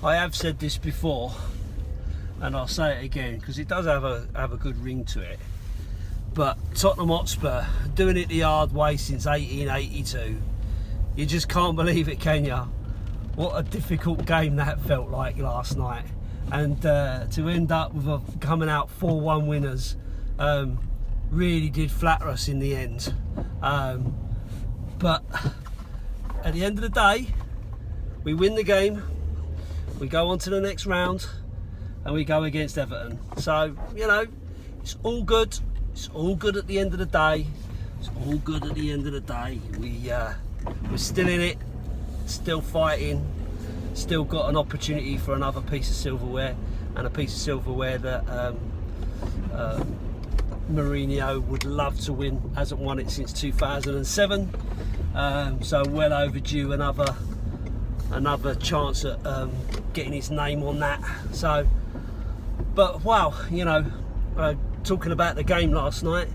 I have said this before, and I'll say it again because it does have a good ring to it. But Tottenham Hotspur, doing it the hard way since 1882, you just can't believe it, can you? What a difficult game that felt like last night, and to end up with coming out 4-1 winners really did flatter us in the end. But at the end of the day, we win the game, we go on to the next round, and we go against Everton. So, you know, it's all good. It's all good at the end of the day. It's all good at the end of the day. We're still in it, still fighting, still got an opportunity for another piece of silverware, and a piece of silverware that Mourinho would love to win. Hasn't won it since 2007. So well overdue another chance at getting his name on that. So, but wow, you know, talking about the game last night,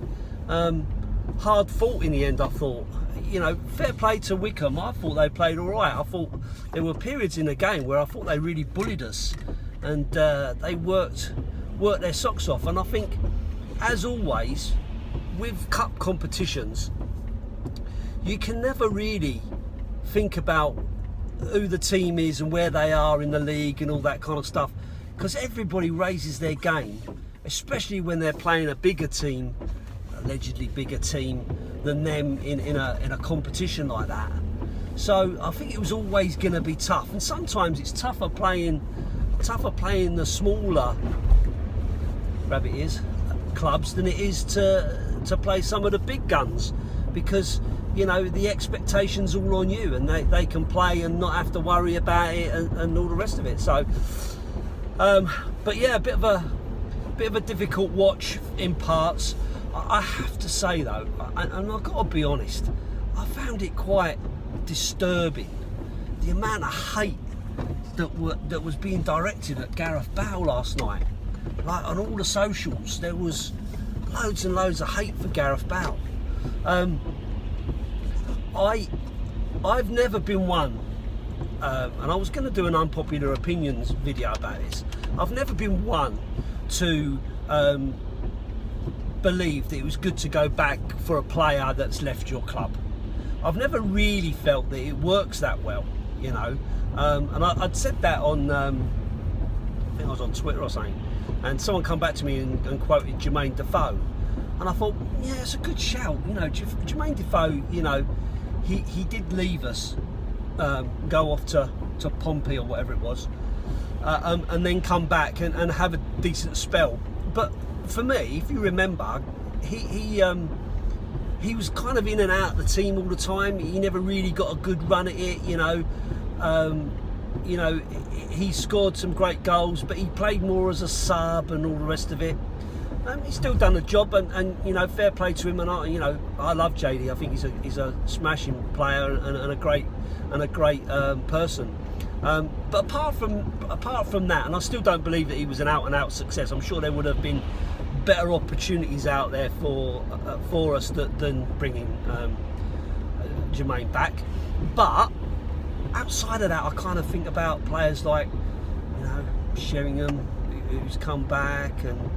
hard fought in the end. I thought, you know, fair play to Wycombe. I thought they played all right. I thought there were periods in the game where I thought they really bullied us, and they worked their socks off. And I think, as always, with cup competitions, you can never really think about who the team is and where they are in the league and all that kind of stuff, because everybody raises their game, especially when they're playing a bigger team, allegedly bigger team than them in a competition like that. So I think it was always going to be tough, and sometimes it's tougher playing the smaller rabbit ears clubs than it is to play some of the big guns, because, you know, the expectation's all on you, and they can play and not have to worry about it and all the rest of it. So but yeah, a bit of a difficult watch in parts. I have to say though, and I've got to be honest, I found it quite disturbing, the amount of hate that was being directed at Gareth Bale last night. Like, on all the socials, there was loads and loads of hate for Gareth Bale. I've never been one, and I was going to do an unpopular opinions video about this. I've never been one to believe that it was good to go back for a player that's left your club. I've never really felt that it works that well, you know. And I'd said that on, I think I was on Twitter or something, and someone come back to me and quoted Jermaine Defoe, and I thought, yeah, it's a good shout. You know, Jermaine Defoe, you know, he did leave us, go off to Pompey or whatever it was, and then come back and have a decent spell. But for me, if you remember, he was kind of in and out of the team all the time. He never really got a good run at it, you know. He scored some great goals, but he played more as a sub and all the rest of it. He's still done a job, and you know, fair play to him. And I love JD. I think he's a smashing player and a great person. But apart from that, and I still don't believe that he was an out-and-out success. I'm sure there would have been better opportunities out there for us than bringing Jermaine back. But outside of that, I kind of think about players like, you know, Sheringham, who's come back, and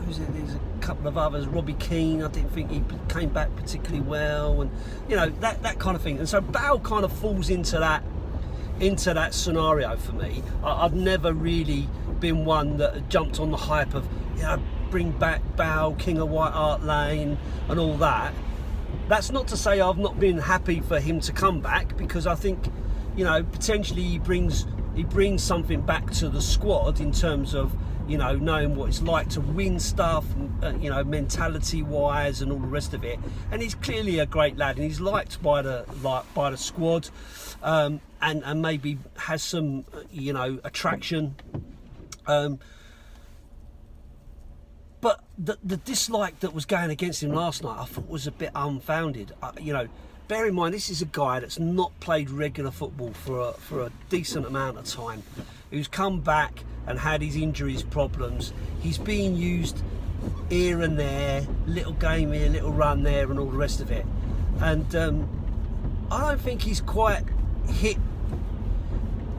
there's a couple of others. Robbie Keane, I didn't think he came back particularly well, and you know, that kind of thing. And so Bale kind of falls into that scenario for me. I've never really been one that jumped on the hype of, you know, bring back Bale, King of White Hart Lane, and all that. That's not to say I've not been happy for him to come back, because I think, you know, potentially he brings something back to the squad in terms of, you know, knowing what it's like to win stuff, you know, mentality wise and all the rest of it. And he's clearly a great lad, and he's liked by the squad, and maybe has some, you know, attraction. But the dislike that was going against him last night, I thought was a bit unfounded. You know, bear in mind, this is a guy that's not played regular football for a decent amount of time, who's come back and had his injuries problems. He's being used here and there, little game here, little run there, and all the rest of it. And I don't think he's quite hit,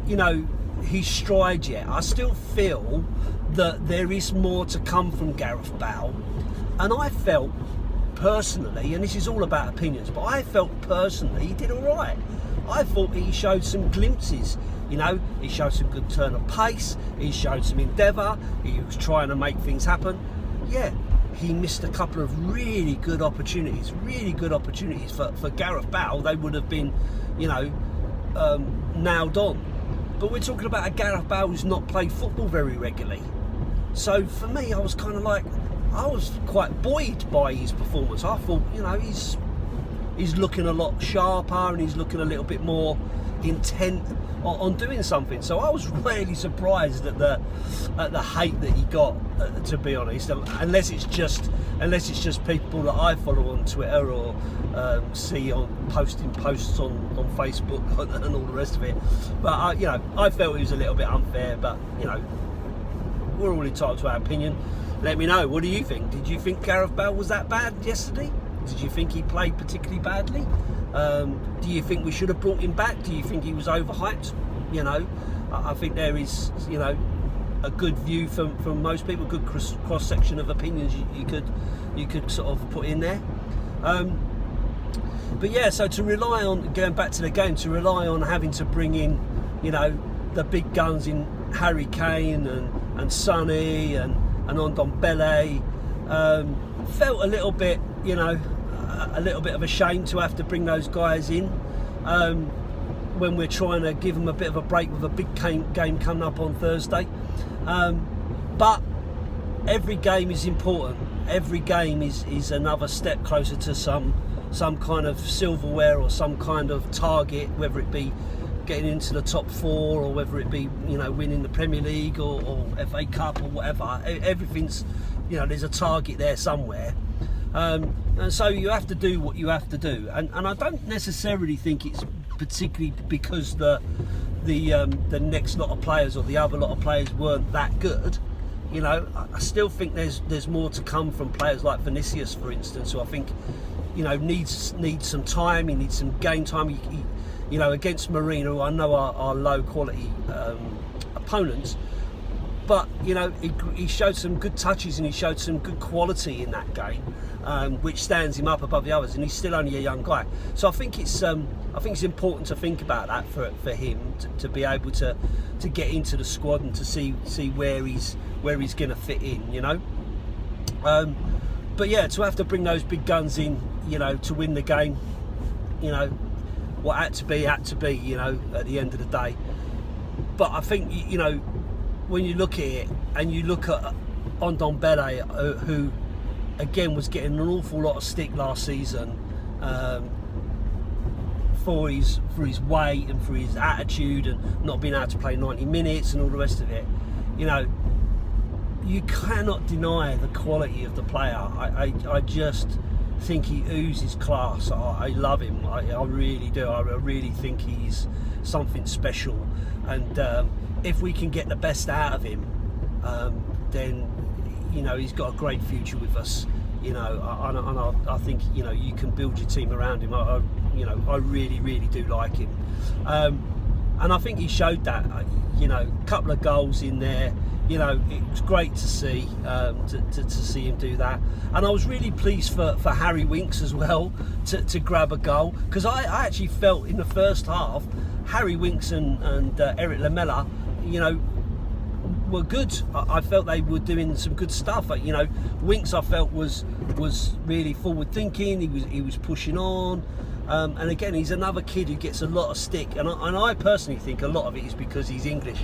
you know, his stride yet. I still feel that there is more to come from Gareth Bale, and I felt personally, and this is all about opinions, but I felt personally he did all right. I thought he showed some glimpses. He showed some good turn of pace, he showed some endeavour, he was trying to make things happen. Yeah, he missed a couple of really good opportunities for Gareth Bale. They would have been, nailed on. But we're talking about a Gareth Bale who's not played football very regularly. So for me, I was quite buoyed by his performance. I thought, he's looking a lot sharper and he's looking a little bit more intent on doing something. So I was really surprised at the hate that he got, to be honest. Unless it's just people that I follow on Twitter or see on posting posts on Facebook and all the rest of it. But I felt it was a little bit unfair. But we're all entitled to our opinion. Let me know. What do you think? Did you think Gareth Bale was that bad yesterday? Did you think he played particularly badly? Do you think we should have brought him back? Do you think he was overhyped? I think there is, a good view from most people, good cross section of opinions you could sort of put in there. But yeah, so to rely on, going back to the game, to rely on having to bring in, the big guns in Harry Kane and Sonny and Ndombele, felt a little bit, a little bit of a shame to have to bring those guys in when we're trying to give them a bit of a break with a big game coming up on Thursday. But every game is important. Every game is another step closer to some kind of silverware or some kind of target, whether it be getting into the top four or whether it be winning the Premier League or FA Cup or whatever. Everything's, there's a target there somewhere. And so you have to do what you have to do, and I don't necessarily think it's particularly because the next lot of players or the other lot of players weren't that good. I still think there's more to come from players like Vinicius, for instance, who I think needs some time. He needs some game time. He against Marino, I know are low quality opponents, but he showed some good touches and he showed some good quality in that game, which stands him up above the others. And he's still only a young guy, so I think it's important to think about that for him to be able to get into the squad and to see where he's going to fit in. But yeah, to have to bring those big guns in, to win the game, what had to be, at the end of the day. But I think, when you look at it and you look at Ndombele, who again was getting an awful lot of stick last season for his weight and for his attitude and not being able to play 90 minutes and all the rest of it, you cannot deny the quality of the player. I just think he oozes class. I love him. I really do. I really think he's something special. And if we can get the best out of him, then he's got a great future with us. And I think you can build your team around him. I really, really do like him. And I think he showed that. A couple of goals in there. It was great to see to see him do that, and I was really pleased for Harry Winks as well to grab a goal, because I actually felt in the first half Harry Winks and Eric Lamela, were good. I felt they were doing some good stuff. Winks I felt was really forward thinking. He was pushing on. And again, he's another kid who gets a lot of stick, and I personally think a lot of it is because he's English.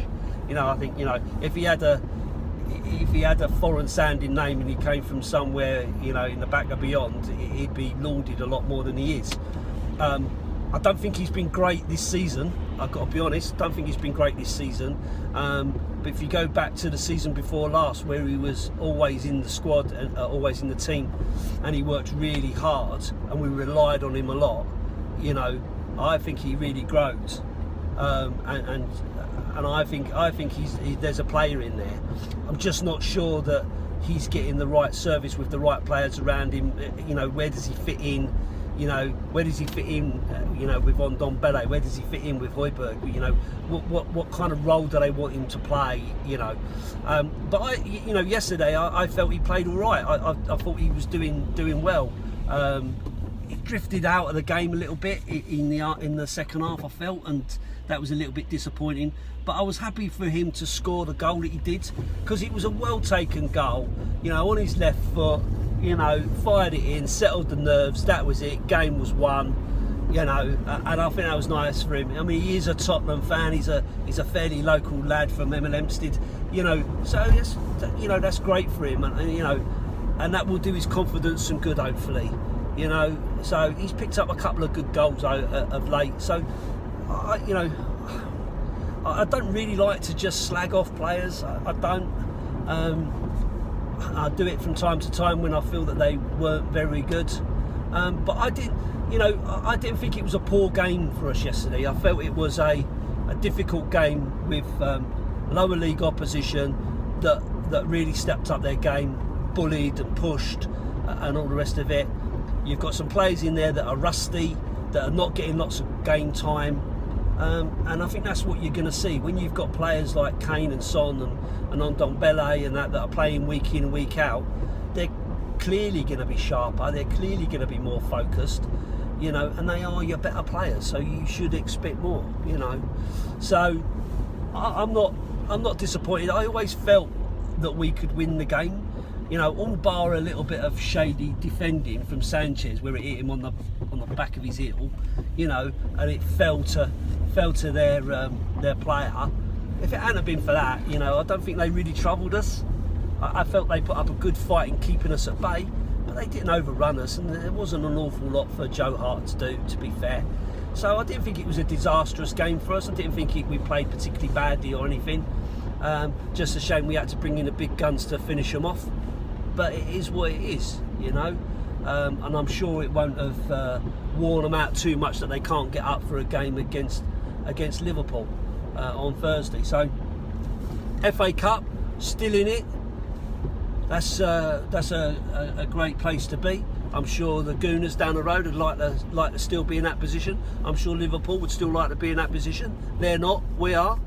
I think if he had a foreign sounding name and he came from somewhere in the back of beyond, he'd be lauded a lot more than he is. I don't think he's been great this season. I've got to be honest. Don't think he's been great this season. But if you go back to the season before last, where he was always in the squad and always in the team, and he worked really hard, and we relied on him a lot, I think he really grows. And I think there's a player in there. I'm just not sure that he's getting the right service with the right players around him. Where does he fit in? You know, where does he fit in? You know, with Ndombele, where does he fit in with Højbjerg? You know, what kind of role do they want him to play? You know, but you know, yesterday I felt he played all right. I thought he was doing well. He drifted out of the game a little bit in the second half, I felt, and that was a little bit disappointing. But I was happy for him to score the goal that he did, because it was a well taken goal. You know, on his left foot. You know, fired it in, settled the nerves. That was it. Game was won. You know, and I think that was nice for him. I mean, he is a Tottenham fan. He's a fairly local lad from Hempstead. You know, so yes, you know, that's great for him, and you know, and that will do his confidence some good, hopefully. You know, so he's picked up a couple of good goals of late. So, you know, I don't really like to just slag off players. I don't. I do it from time to time when I feel that they weren't very good, but I didn't think it was a poor game for us yesterday. I felt it was a difficult game with lower league opposition that really stepped up their game, bullied and pushed, and all the rest of it. You've got some players in there that are rusty, that are not getting lots of game time, and I think that's what you're going to see when you've got players like Kane and Son and Ndombele and that are playing week in and week out. They're clearly going to be sharper, they're clearly going to be more focused, you know, and they are your better players, so you should expect more, you know. So I'm not disappointed. I always felt that we could win the game, you know, all bar a little bit of shady defending from Sanchez, where it hit him on the back of his heel, you know, and it fell to their player. If it hadn't been for that, you know, I don't think they really troubled us. I felt they put up a good fight in keeping us at bay, but they didn't overrun us, and there wasn't an awful lot for Joe Hart to do, to be fair. So I didn't think it was a disastrous game for us. I didn't think we played particularly badly or anything. Just a shame we had to bring in the big guns to finish them off. But it is what it is, you know. And I'm sure it won't have worn them out too much that they can't get up for a game against Liverpool on Thursday. So FA Cup, still in it. That's a great place to be. I'm sure the Gooners down the road would like to still be in that position. I'm sure Liverpool would still like to be in that position. They're not. We are.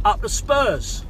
Up the Spurs.